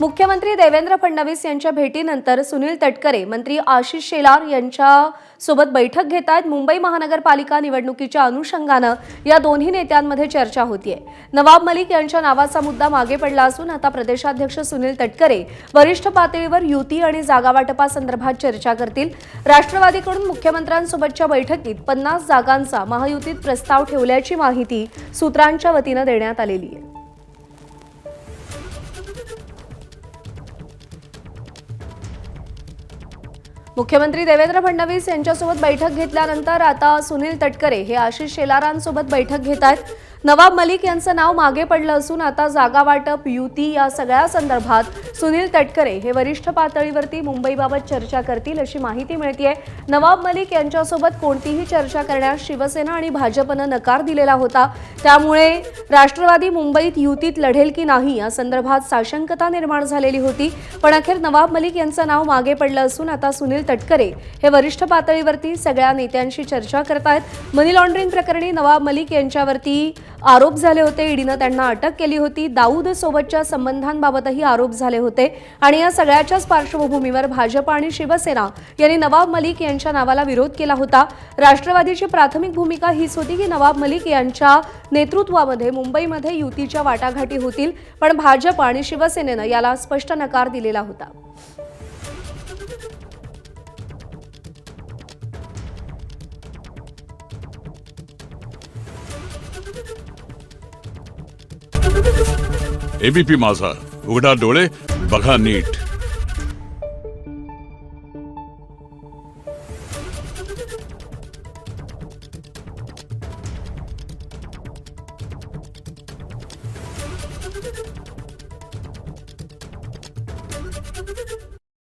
मुख्यमंत्री देवेंद्र फडणवीस यांच्या भेटीनंतर सुनील तटकरे मंत्री आशिष शेलार यांच्या सोबत बैठक घेत आहेत। मुंबई महानगरपालिका निवडणुकीच्या अनुषंगाने या दोन्ही नेत्यांमध्ये चर्चा होतीये। नवाब मलिक यांच्या नावाचा मुद्दा मागे पडला असून आता प्रदेशाध्यक्ष सुनील तटकरे वरिष्ठ पातळीवर युती आणि जागा वाटपासंदर्भात चर्चा करतील। राष्ट्रवादीकडून मुख्यमंत्र्यांसोबतच्या बैठकीत 50 जागांचा महायुतीत प्रस्ताव ठेवल्याची माहिती सूत्रांच्या वतीने देण्यात आलेली आहे। मुख्यमंत्री देवेंद्र फडणवीस यांच्यासोबत बैठक घेतल्यानंतर आता सुनील तटकरे हे आशिष शेलारांसोबत बैठक घेत आहेत। नवाब मलिक यांचं नाव मागे पडलं असून आता जागा वाटप युती या सगळ्या संदर्भात सुनील तटकरे हे वरिष्ठ पातळीवरती मुंबईबाबत चर्चा करतील अशी माहिती मिळतेय। नवाब मलिक यांच्यासोबत कोणतीही चर्चा करण्यास शिवसेना आणि भाजपने नकार दिलेला होता, त्यामुळे राष्ट्रवादी मुंबईत युतीत लढेल की नाही या संदर्भात साशंकता निर्माण झालेली होती। पण अखेर नवाब मलिक यांचं नाव मागे पडलं असून आता सुनील तटकरे हे वरिष्ठ पातळीवरती सगळ्या नेत्यांशी चर्चा करतायत। मनी लॉन्ड्रिंग प्रकरणी नवाब मलिक यांच्यावरती आरोप झाले होते, ईडीने त्यांना अटक केली होती। दाऊद सोबतच्या संबंधांबाबतही आरोप झाले होते आणि या सगळ्याच्याच पार्श्वभूमीवर भाजप आणि शिवसेना यांनी नवाब मलिक यांच्या नावाला विरोध केला होता। राष्ट्रवादीची प्राथमिक भूमिका हीच होती की नवाब मलिक यांच्या नेतृत्वामध्ये मुंबईमध्ये युतीच्या वाटाघाटी होतील, पण भाजप आणि शिवसेनेने याला स्पष्ट नकार दिलेला होता। एबीपी माझा, उघडा डोळे बघा नीट।